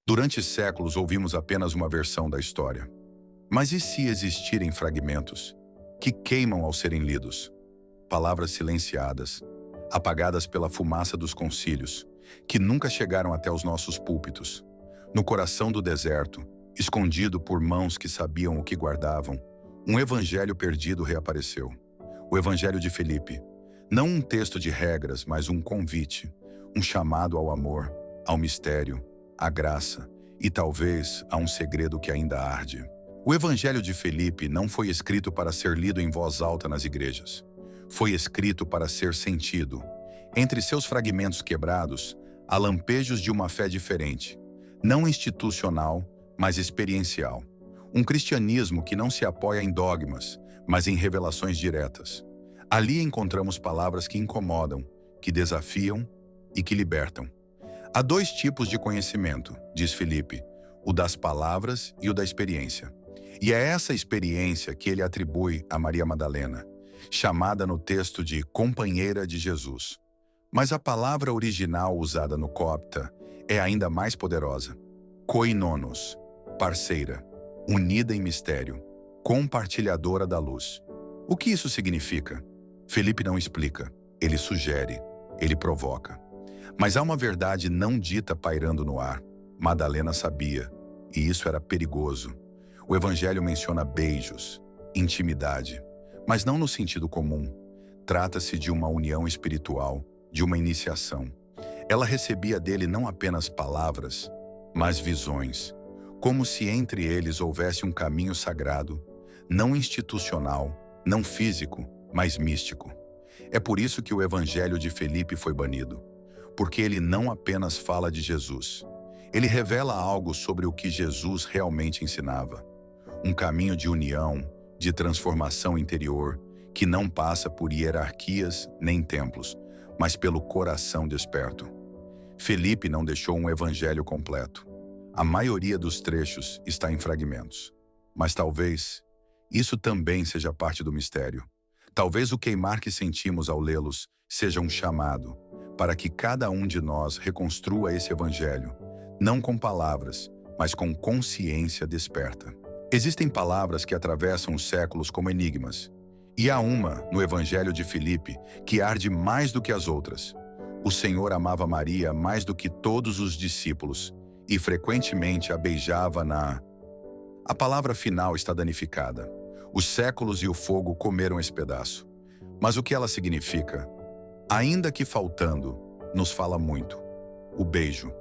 Durante séculos ouvimos apenas uma versão da história. Mas e se existirem fragmentos que queimam ao serem lidos? Palavras silenciadas, apagadas pela fumaça dos concílios, que nunca chegaram até os nossos púlpitos. No coração do deserto, escondido por mãos que sabiam o que guardavam, um evangelho perdido reapareceu. O Evangelho de Filipe. Não um texto de regras, mas um convite, um chamado ao amor, ao mistério, à graça e talvez a um segredo que ainda arde. O Evangelho de Filipe não foi escrito para ser lido em voz alta nas igrejas. Foi escrito para ser sentido. Entre seus fragmentos quebrados, há lampejos de uma fé diferente, não institucional, mas experiencial. Um cristianismo que não se apoia em dogmas, mas em revelações diretas. Ali encontramos palavras que incomodam, que desafiam e que libertam. Há dois tipos de conhecimento, diz Filipe, o das palavras e o da experiência. E é essa experiência que ele atribui a Maria Madalena, chamada no texto de companheira de Jesus. Mas a palavra original usada no copta é ainda mais poderosa. Koinonos, parceira, unida em mistério, compartilhadora da luz. O que isso significa? Filipe não explica, ele sugere, ele provoca. Mas há uma verdade não dita pairando no ar. Madalena sabia, e isso era perigoso. O Evangelho menciona beijos, intimidade, mas não no sentido comum. Trata-se de uma união espiritual, de uma iniciação. Ela recebia dele não apenas palavras, mas visões, como se entre eles houvesse um caminho sagrado, não institucional, não físico, mas místico. É por isso que o Evangelho de Filipe foi banido, porque ele não apenas fala de Jesus, ele revela algo sobre o que Jesus realmente ensinava. Um caminho de união, de transformação interior, que não passa por hierarquias nem templos, mas pelo coração desperto. Filipe não deixou um evangelho completo. A maioria dos trechos está em fragmentos. Mas talvez isso também seja parte do mistério. Talvez o queimar que sentimos ao lê-los seja um chamado para que cada um de nós reconstrua esse evangelho, não com palavras, mas com consciência desperta. Existem palavras que atravessam os séculos como enigmas, e há uma, no Evangelho de Filipe, que arde mais do que as outras. O Senhor amava Maria mais do que todos os discípulos, e frequentemente a beijava na... A palavra final está danificada. Os séculos e o fogo comeram esse pedaço. Mas o que ela significa? Ainda que faltando, nos fala muito. O beijo,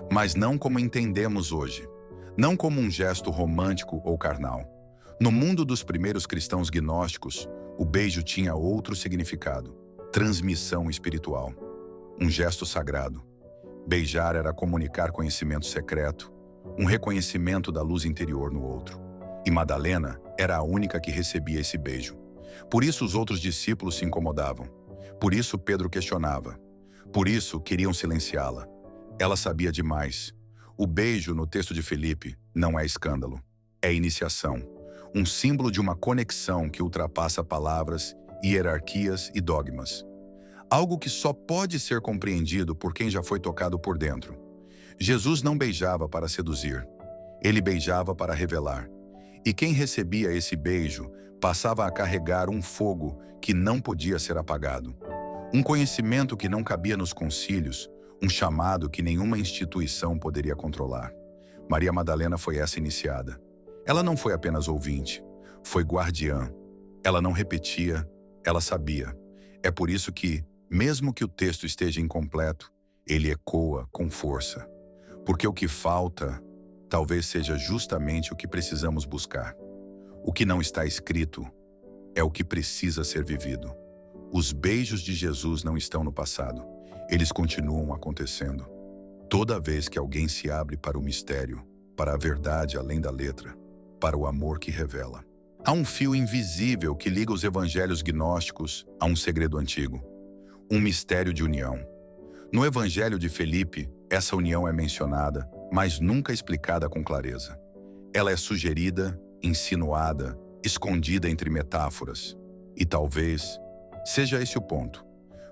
mas não como entendemos hoje. Não como um gesto romântico ou carnal. No mundo dos primeiros cristãos gnósticos, o beijo tinha outro significado: transmissão espiritual. Um gesto sagrado. Beijar era comunicar conhecimento secreto, um reconhecimento da luz interior no outro. E Madalena era a única que recebia esse beijo. Por isso os outros discípulos se incomodavam. Por isso Pedro questionava. Por isso queriam silenciá-la. Ela sabia demais. O beijo no texto de Filipe não é escândalo, é iniciação. Um símbolo de uma conexão que ultrapassa palavras, hierarquias e dogmas. Algo que só pode ser compreendido por quem já foi tocado por dentro. Jesus não beijava para seduzir, ele beijava para revelar. E quem recebia esse beijo passava a carregar um fogo que não podia ser apagado. Um conhecimento que não cabia nos concílios, um chamado que nenhuma instituição poderia controlar. Maria Madalena foi essa iniciada. Ela não foi apenas ouvinte, foi guardiã. Ela não repetia, ela sabia. É por isso que, mesmo que o texto esteja incompleto, ele ecoa com força. Porque o que falta, talvez seja justamente o que precisamos buscar. O que não está escrito é o que precisa ser vivido. Os beijos de Jesus não estão no passado. Eles continuam acontecendo. Toda vez que alguém se abre para o mistério, para a verdade além da letra, para o amor que revela. Há um fio invisível que liga os evangelhos gnósticos a um segredo antigo. Um mistério de união. No Evangelho de Filipe, essa união é mencionada, mas nunca explicada com clareza. Ela é sugerida, insinuada, escondida entre metáforas. E talvez seja esse o ponto.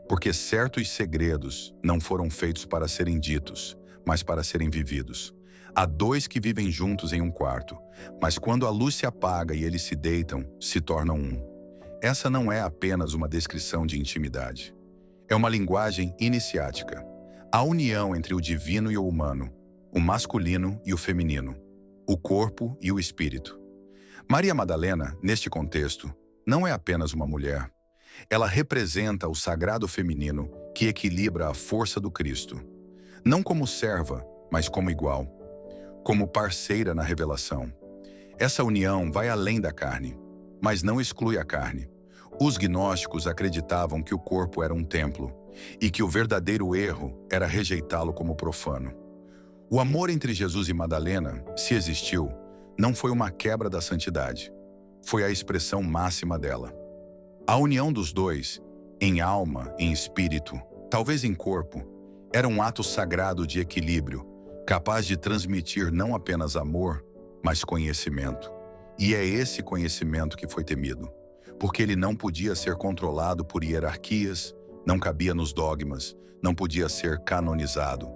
Porque certos segredos não foram feitos para serem ditos, mas para serem vividos. Há dois que vivem juntos em um quarto, mas quando a luz se apaga e eles se deitam, se tornam um. Essa não é apenas uma descrição de intimidade. É uma linguagem iniciática. A união entre o divino e o humano, o masculino e o feminino, o corpo e o espírito. Maria Madalena, neste contexto, não é apenas uma mulher. Ela representa o sagrado feminino que equilibra a força do Cristo. Não como serva, mas como igual. Como parceira na revelação. Essa união vai além da carne, mas não exclui a carne. Os gnósticos acreditavam que o corpo era um templo e que o verdadeiro erro era rejeitá-lo como profano. O amor entre Jesus e Madalena, se existiu, não foi uma quebra da santidade. Foi a expressão máxima dela. A união dos dois, em alma, em espírito, talvez em corpo, era um ato sagrado de equilíbrio, capaz de transmitir não apenas amor, mas conhecimento. E é esse conhecimento que foi temido, porque ele não podia ser controlado por hierarquias, não cabia nos dogmas, não podia ser canonizado.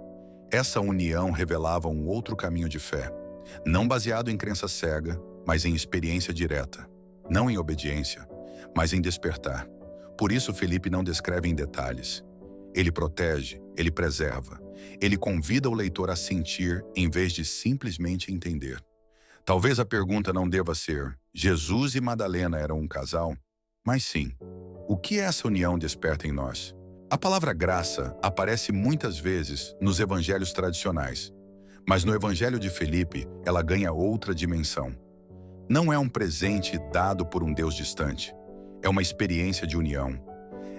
Essa união revelava um outro caminho de fé, não baseado em crença cega, mas em experiência direta, não em obediência, mas em despertar. Por isso Felipe não descreve em detalhes. Ele protege, ele preserva, ele convida o leitor a sentir em vez de simplesmente entender. Talvez a pergunta não deva ser: Jesus e Madalena eram um casal? Mas sim, o que essa união desperta em nós? A palavra graça aparece muitas vezes nos evangelhos tradicionais, mas no evangelho de Felipe ela ganha outra dimensão. Não é um presente dado por um Deus distante, é uma experiência de união.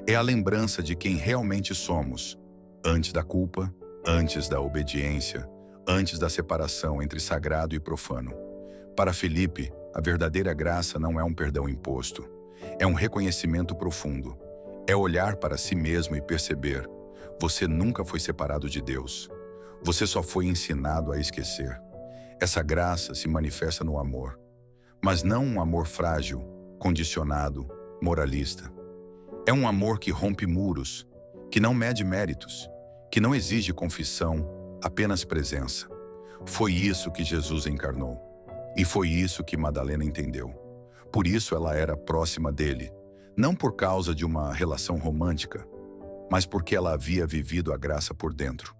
É a lembrança de quem realmente somos, antes da culpa, antes da obediência, antes da separação entre sagrado e profano. Para Felipe, a verdadeira graça não é um perdão imposto, é um reconhecimento profundo. É olhar para si mesmo e perceber: você nunca foi separado de Deus. Você só foi ensinado a esquecer. Essa graça se manifesta no amor, mas não um amor frágil, condicionado, moralista. É um amor que rompe muros, que não mede méritos, que não exige confissão, apenas presença. Foi isso que Jesus encarnou. E foi isso que Madalena entendeu. Por isso ela era próxima dele, não por causa de uma relação romântica, mas porque ela havia vivido a graça por dentro.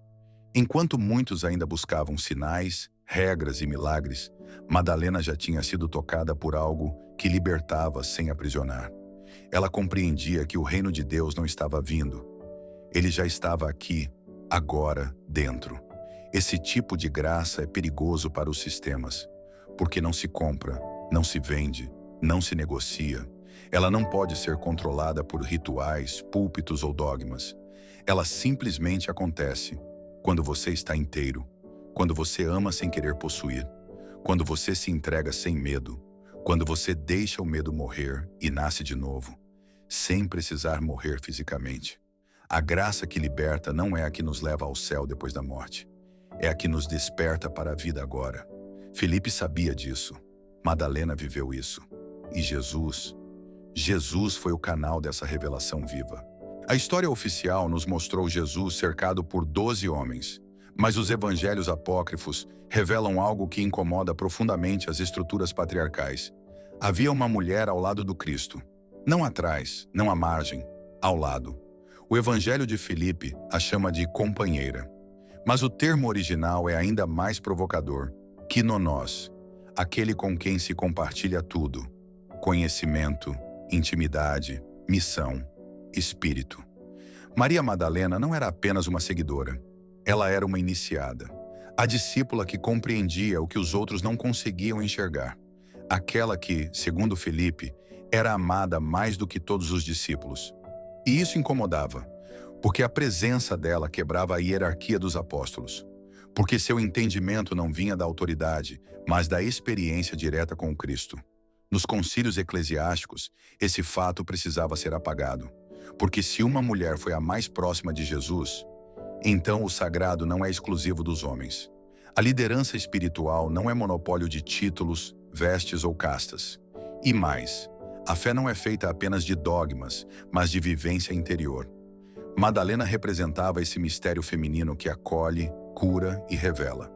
Enquanto muitos ainda buscavam sinais, regras e milagres, Madalena já tinha sido tocada por algo que libertava sem aprisionar. Ela compreendia que o reino de Deus não estava vindo. Ele já estava aqui, agora, dentro. Esse tipo de graça é perigoso para os sistemas, porque não se compra, não se vende, não se negocia. Ela não pode ser controlada por rituais, púlpitos ou dogmas. Ela simplesmente acontece quando você está inteiro, quando você ama sem querer possuir, quando você se entrega sem medo, quando você deixa o medo morrer e nasce de novo, sem precisar morrer fisicamente. A graça que liberta não é a que nos leva ao céu depois da morte, é a que nos desperta para a vida agora. Felipe sabia disso, Madalena viveu isso, e Jesus foi o canal dessa revelação viva. A história oficial nos mostrou Jesus cercado por 12 homens, mas os evangelhos apócrifos revelam algo que incomoda profundamente as estruturas patriarcais. Havia uma mulher ao lado do Cristo, não atrás, não à margem, ao lado. O evangelho de Filipe a chama de companheira, mas o termo original é ainda mais provocador, quinonós, aquele com quem se compartilha tudo, conhecimento, intimidade, missão, espírito. Maria Madalena não era apenas uma seguidora, ela era uma iniciada, a discípula que compreendia o que os outros não conseguiam enxergar, aquela que, segundo Felipe, era amada mais do que todos os discípulos. E isso incomodava, porque a presença dela quebrava a hierarquia dos apóstolos, porque seu entendimento não vinha da autoridade, mas da experiência direta com o Cristo. Nos concílios eclesiásticos, esse fato precisava ser apagado, porque se uma mulher foi a mais próxima de Jesus, então o sagrado não é exclusivo dos homens. A liderança espiritual não é monopólio de títulos, vestes ou castas. E mais, a fé não é feita apenas de dogmas, mas de vivência interior. Madalena representava esse mistério feminino que acolhe, cura e revela.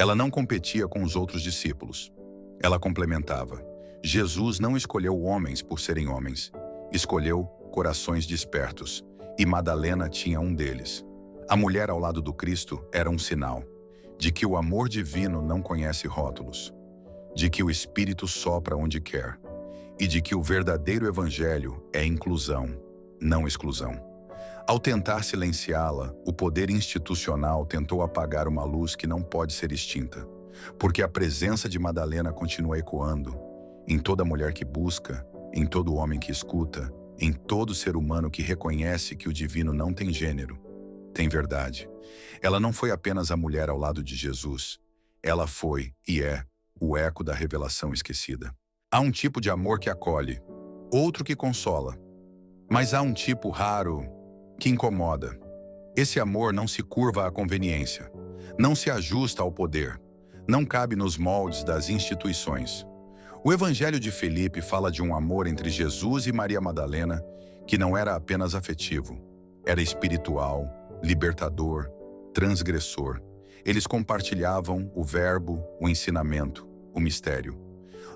Ela não competia com os outros discípulos. Ela complementava. Jesus não escolheu homens por serem homens. Escolheu corações despertos. E Madalena tinha um deles. A mulher ao lado do Cristo era um sinal de que o amor divino não conhece rótulos, de que o Espírito sopra onde quer e de que o verdadeiro evangelho é inclusão, não exclusão. Ao tentar silenciá-la, o poder institucional tentou apagar uma luz que não pode ser extinta, porque a presença de Madalena continua ecoando em toda mulher que busca, em todo homem que escuta, em todo ser humano que reconhece que o divino não tem gênero, tem verdade. Ela não foi apenas a mulher ao lado de Jesus, ela foi e é o eco da revelação esquecida. Há um tipo de amor que acolhe, outro que consola, mas há um tipo raro que incomoda. Esse amor não se curva à conveniência, não se ajusta ao poder, não cabe nos moldes das instituições. O Evangelho de Felipe fala de um amor entre Jesus e Maria Madalena que não era apenas afetivo, era espiritual, libertador, transgressor. Eles compartilhavam o verbo, o ensinamento, o mistério.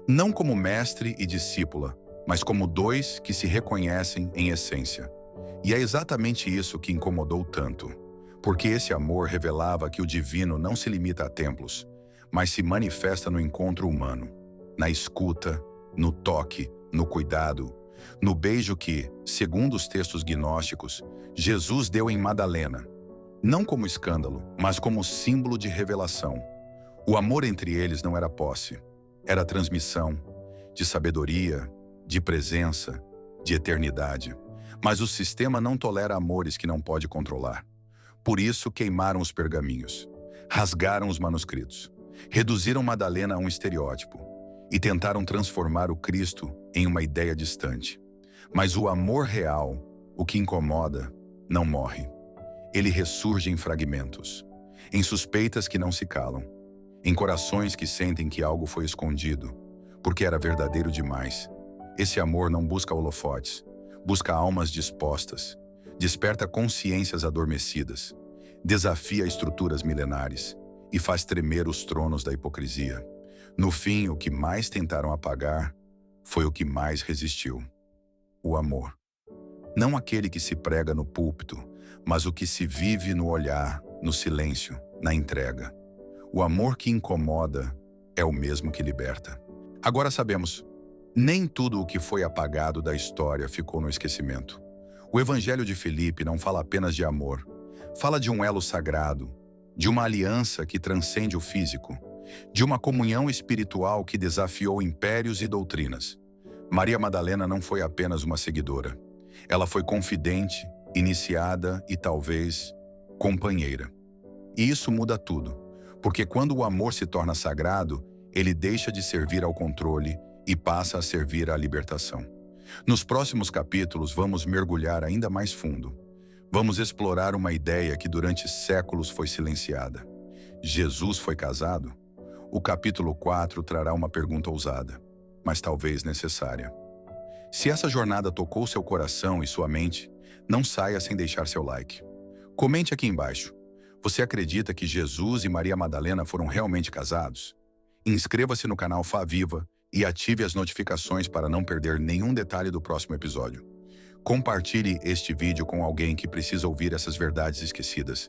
Não como mestre e discípula, mas como dois que se reconhecem em essência. E é exatamente isso que incomodou tanto, porque esse amor revelava que o divino não se limita a templos, mas se manifesta no encontro humano, na escuta, no toque, no cuidado, no beijo que, segundo os textos gnósticos, Jesus deu em Madalena, não como escândalo, mas como símbolo de revelação. O amor entre eles não era posse, era transmissão de sabedoria, de presença, de eternidade. Mas o sistema não tolera amores que não pode controlar. Por isso queimaram os pergaminhos, rasgaram os manuscritos, reduziram Madalena a um estereótipo e tentaram transformar o Cristo em uma ideia distante. Mas o amor real, o que incomoda, não morre. Ele ressurge em fragmentos, em suspeitas que não se calam, em corações que sentem que algo foi escondido, porque era verdadeiro demais. Esse amor não busca holofotes, busca almas dispostas, desperta consciências adormecidas, desafia estruturas milenares e faz tremer os tronos da hipocrisia. No fim, o que mais tentaram apagar foi o que mais resistiu: o amor. Não aquele que se prega no púlpito, mas o que se vive no olhar, no silêncio, na entrega. O amor que incomoda é o mesmo que liberta. Agora sabemos, nem tudo o que foi apagado da história ficou no esquecimento. O Evangelho de Felipe não fala apenas de amor, fala de um elo sagrado, de uma aliança que transcende o físico, de uma comunhão espiritual que desafiou impérios e doutrinas. Maria Madalena não foi apenas uma seguidora. Ela foi confidente, iniciada e talvez companheira. E isso muda tudo, porque quando o amor se torna sagrado, ele deixa de servir ao controle e passa a servir à libertação. Nos próximos capítulos vamos mergulhar ainda mais fundo. Vamos explorar uma ideia que durante séculos foi silenciada. Jesus foi casado? O capítulo 4 trará uma pergunta ousada, mas talvez necessária. Se essa jornada tocou seu coração e sua mente, não saia sem deixar seu like. Comente aqui embaixo. Você acredita que Jesus e Maria Madalena foram realmente casados? Inscreva-se no canal Fá Viva e ative as notificações para não perder nenhum detalhe do próximo episódio. Compartilhe este vídeo com alguém que precisa ouvir essas verdades esquecidas.